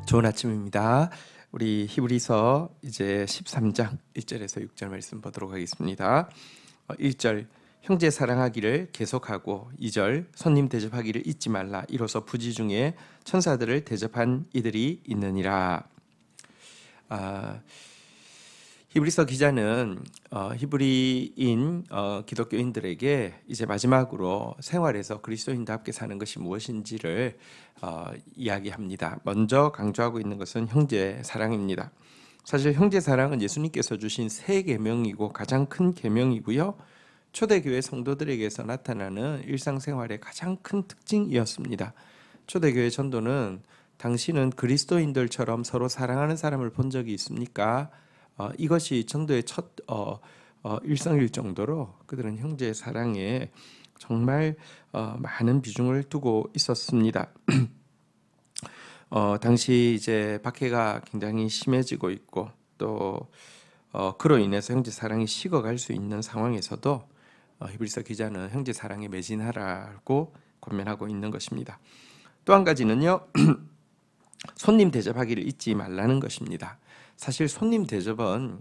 좋은 아침입니다. 우리 히브리서 이제 13장 1절에서 6절 말씀 보도록 하겠습니다. 1절 형제 사랑하기를 계속하고 2절 손님 대접하기를 잊지 말라. 이로써 부지 중에 천사들을 대접한 이들이 있느니라. 히브리서 기자는 히브리인 기독교인들에게 이제 마지막으로 생활에서 그리스도인답게 사는 것이 무엇인지를 이야기합니다. 먼저 강조하고 있는 것은 형제 사랑입니다. 사실 형제 사랑은 예수님께서 주신 새 계명이고 가장 큰 계명이고요. 초대교회 성도들에게서 나타나는 일상생활의 가장 큰 특징이었습니다. 초대교회 전도는 당신은 그리스도인들처럼 서로 사랑하는 사람을 본 적이 있습니까? 이것이 전도의 첫 일성일 정도로 그들은 형제 사랑에 정말 많은 비중을 두고 있었습니다. 당시 이제 박해가 굉장히 심해지고 있고 또 그로 인해서 형제 사랑이 식어갈 수 있는 상황에서도 히브리서 기자는 형제 사랑에 매진하라고 권면하고 있는 것입니다. 또 한 가지는요. 손님 대접하기를 잊지 말라는 것입니다. 사실 손님 대접은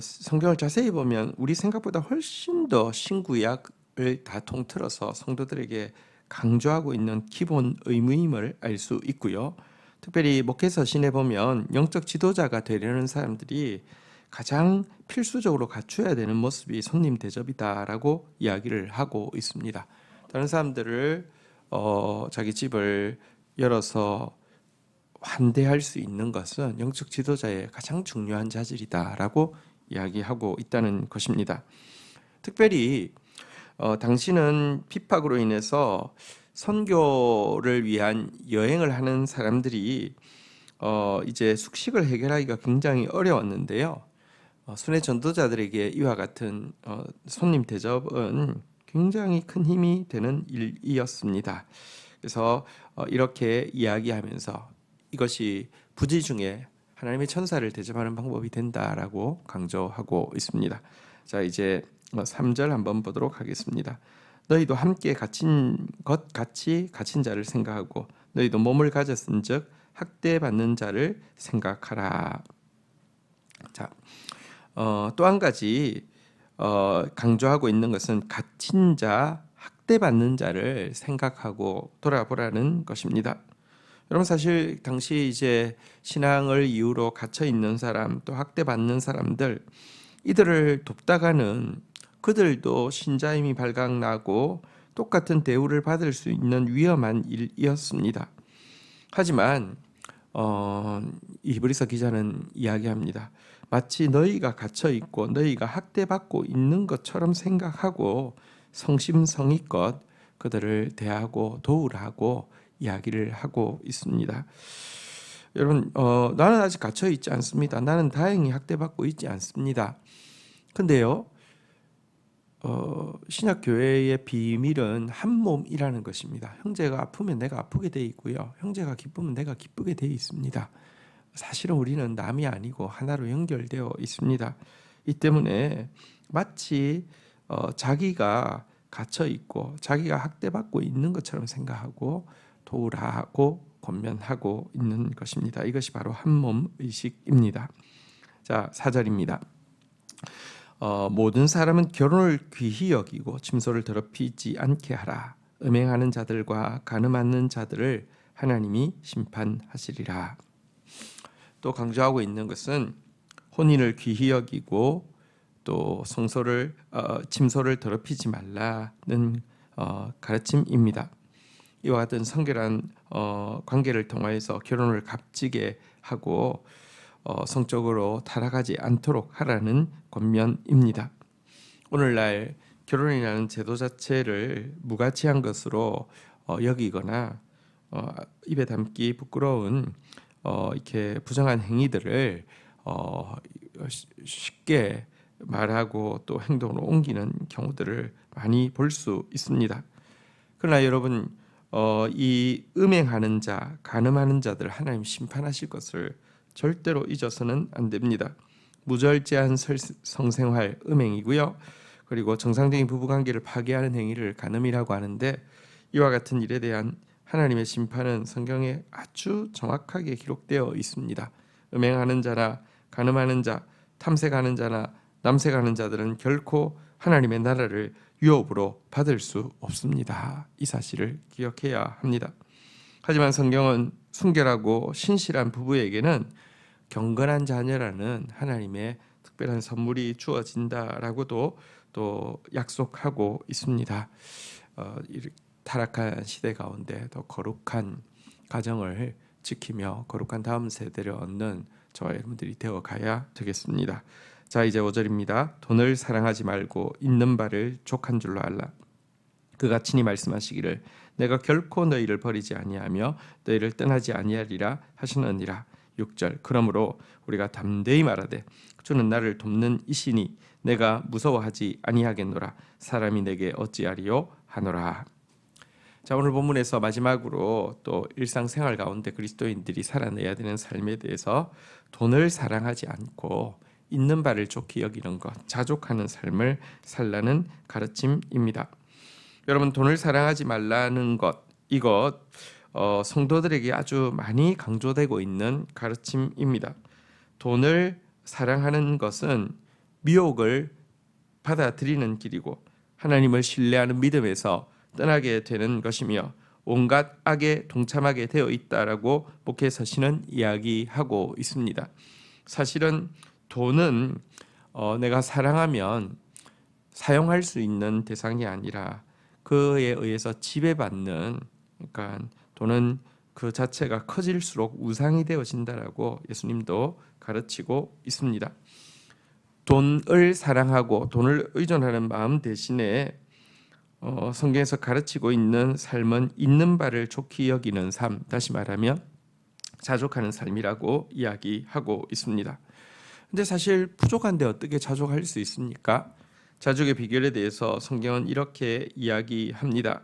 성경을 자세히 보면 우리 생각보다 훨씬 더 신구약을 다 통틀어서 성도들에게 강조하고 있는 기본 의무임을 알 수 있고요. 특별히 목회서신에 보면 영적 지도자가 되려는 사람들이 가장 필수적으로 갖춰야 되는 모습이 손님 대접이다라고 이야기를 하고 있습니다. 다른 사람들을 자기 집을 열어서 환대할 수 있는 것은 영적 지도자의 가장 중요한 자질이다라고 이야기하고 있다는 것입니다. 특별히 당신은 핍박으로 인해서 선교를 위한 여행을 하는 사람들이 이제 숙식을 해결하기가 굉장히 어려웠는데요. 순회 전도자들에게 이와 같은 손님 대접은 굉장히 큰 힘이 되는 일이었습니다. 그래서 이렇게 이야기하면서 이것이 부지 중에 하나님의 천사를 대접하는 방법이 된다라고 강조하고 있습니다. 자, 이제 3절 한번 보도록 하겠습니다. 너희도 함께 갇힌 것 같이 갇힌 자를 생각하고 너희도 몸을 가졌은즉 학대받는 자를 생각하라. 자, 또 한 가지 강조하고 있는 것은 갇힌 자, 학대받는 자를 생각하고 돌아보라는 것입니다. 여러분 사실 당시 이제 신앙을 이유로 갇혀 있는 사람 또 학대받는 사람들 이들을 돕다가는 그들도 신자임이 발각나고 똑같은 대우를 받을 수 있는 위험한 일이었습니다. 하지만 히브리서 기자는 이야기합니다. 마치 너희가 갇혀 있고 너희가 학대받고 있는 것처럼 생각하고 성심성의껏 그들을 대하고 도우라고 이야기를 하고 있습니다. 여러분, 나는 아직 갇혀 있지 않습니다. 나는 다행히 학대받고 있지 않습니다. 근데요, 신약 교회의 비밀은 한 몸이라는 것입니다. 형제가 아프면 내가 아프게 돼 있고요. 형제가 기쁘면 내가 기쁘게 돼 있습니다. 사실은 우리는 남이 아니고 하나로 연결되어 있습니다. 이 때문에 마치 자기가 갇혀 있고 자기가 학대받고 있는 것처럼 생각하고 도우라고 권면하고 있는 것입니다. 이것이 바로 한몸 의식입니다. 자, 4절입니다. 모든 사람은 결혼을 귀히 여기고 침소를 더럽히지 않게 하라. 음행하는 자들과 간음하는 자들을 하나님이 심판하시리라. 또 강조하고 있는 것은 혼인을 귀히 여기고 또 침소를 더럽히지 말라는 가르침입니다. 이와 같은 성결한 관계를 통하여서 결혼을 값지게 하고 성적으로 타락하지 않도록 하라는 권면입니다. 오늘날 결혼이라는 제도 자체를 무가치한 것으로 여기거나 입에 담기 부끄러운 이렇게 부정한 행위들을 쉽게 말하고 또 행동으로 옮기는 경우들을 많이 볼 수 있습니다. 그러나 여러분 이 음행하는 자, 간음하는 자들 하나님 심판하실 것을 절대로 잊어서는 안 됩니다. 무절제한 성생활 음행이고요. 그리고 정상적인 부부관계를 파괴하는 행위를 간음이라고 하는데 이와 같은 일에 대한 하나님의 심판은 성경에 아주 정확하게 기록되어 있습니다. 음행하는 자나 간음하는 자, 탐색하는 자나 남색하는 자들은 결코 하나님의 나라를 유업으로 받을 수 없습니다. 이 사실을 기억해야 합니다. 하지만 성경은 순결하고 신실한 부부에게는 경건한 자녀라는 하나님의 특별한 선물이 주어진다라고도 또 약속하고 있습니다. 이 타락한 시대 가운데 더 거룩한 가정을 지키며 거룩한 다음 세대를 얻는 저와 여러분들이 되어가야 되겠습니다. 자, 이제 5절입니다. 돈을 사랑하지 말고 있는 바를 족한 줄로 알라. 그가 친히 말씀하시기를 내가 결코 너희를 버리지 아니하며 너희를 떠나지 아니하리라 하시느니라. 6절 그러므로 우리가 담대히 말하되 주는 나를 돕는 이시니 내가 무서워하지 아니하겠노라. 사람이 내게 어찌하리요 하노라. 자, 오늘 본문에서 마지막으로 또 일상생활 가운데 그리스도인들이 살아내야 되는 삶에 대해서 돈을 사랑하지 않고 있는 바를 좋게 여기는 것, 자족하는 삶을 살라는 가르침입니다. 여러분, 돈을 사랑하지 말라는 것, 이것 성도들에게 아주 많이 강조되고 있는 가르침입니다. 돈을 사랑하는 것은 미혹을 받아들이는 길이고 하나님을 신뢰하는 믿음에서 떠나게 되는 것이며 온갖 악에 동참하게 되어 있다라고 목회 서신은 이야기하고 있습니다. 사실은 돈은 내가 사랑하면 사용할 수 있는 대상이 아니라 그에 의해서 지배받는, 그러니까 돈은 그 자체가 커질수록 우상이 되어진다라고 예수님도 가르치고 있습니다. 돈을 사랑하고 돈을 의존하는 마음 대신에 성경에서 가르치고 있는 삶은 있는 바를 좋게 여기는 삶, 다시 말하면 자족하는 삶이라고 이야기하고 있습니다. 근데 사실 부족한데 어떻게 자족할 수 있습니까? 자족의 비결에 대해서 성경은 이렇게 이야기합니다.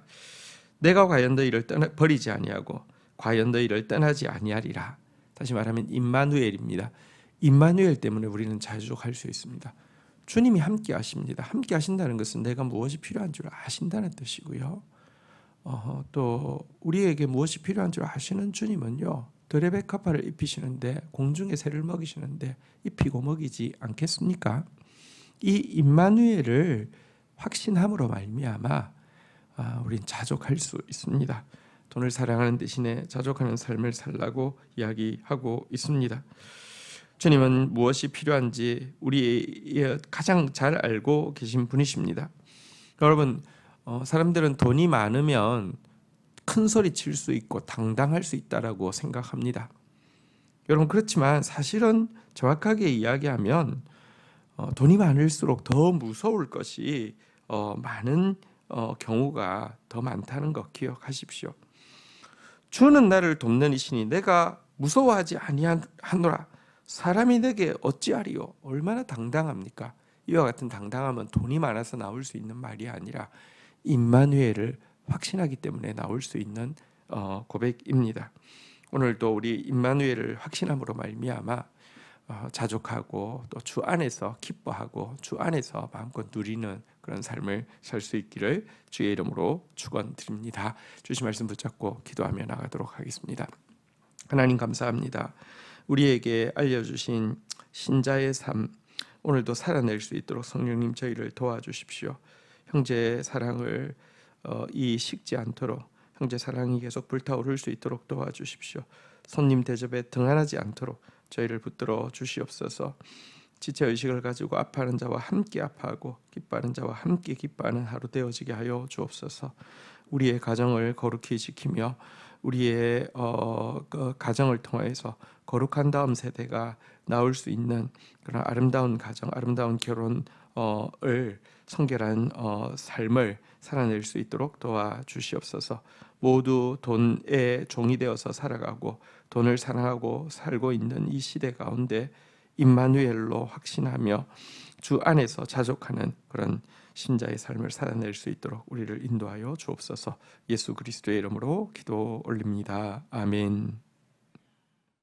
내가 과연 너희를 버리지 아니하고 과연 너희를 떠나지 아니하리라. 다시 말하면 임마누엘입니다. 임마누엘 때문에 우리는 자족할 수 있습니다. 주님이 함께 하십니다. 함께 하신다는 것은 내가 무엇이 필요한 줄 아신다는 뜻이고요. 또 우리에게 무엇이 필요한 줄 아시는 주님은요, 드레베카파를 입히시는데 공중의 새를 먹이시는데 입히고 먹이지 않겠습니까? 이 임마누엘을 확신함으로 말미암아 우린 자족할 수 있습니다. 돈을 사랑하는 대신에 자족하는 삶을 살라고 이야기하고 있습니다. 주님은 무엇이 필요한지 우리 가장 잘 알고 계신 분이십니다. 여러분, 사람들은 돈이 많으면 큰 소리 칠 수 있고 당당할 수 있다라고 생각합니다. 여러분, 그렇지만 사실은 정확하게 이야기하면 돈이 많을수록 더 무서울 것이 많은 경우가 더 많다는 것 기억하십시오. 주는 나를 돕는 이시니 내가 무서워하지 아니하노라. 사람이 내게 어찌하리요? 얼마나 당당합니까? 이와 같은 당당함은 돈이 많아서 나올 수 있는 말이 아니라 임마누엘을 확신하기 때문에 나올 수 있는 고백입니다. 오늘도 우리 임마누엘을 확신함으로 말미암아 자족하고 또 주 안에서 기뻐하고 주 안에서 마음껏 누리는 그런 삶을 살 수 있기를 주의 이름으로 축원드립니다. 주신 말씀 붙잡고 기도하며 나가도록 하겠습니다. 하나님 감사합니다. 우리에게 알려주신 신자의 삶, 오늘도 살아낼 수 있도록 성령님 저희를 도와주십시오. 형제 사랑을 식지 않도록, 형제 사랑이 계속 불타오를 수 있도록 도와주십시오. 손님 대접에 등한하지 않도록 저희를 붙들어 주시옵소서. 지체의식을 가지고 아파하는 자와 함께 아파하고 기뻐하는 자와 함께 기뻐하는 하루 되어지게 하여 주옵소서. 우리의 가정을 거룩히 지키며 우리의 가정을 통해서 거룩한 다음 세대가 나올 수 있는 그런 아름다운 가정, 아름다운 결혼을 성결한 삶을 살아낼 수 있도록 도와주시옵소서. 모두 돈의 종이 되어서 살아가고 돈을 사랑하고 살고 있는 이 시대 가운데 임마누엘로 확신하며 주 안에서 자족하는 그런 신자의 삶을 살아낼 수 있도록 우리를 인도하여 주옵소서. 예수 그리스도의 이름으로 기도 올립니다. 아멘.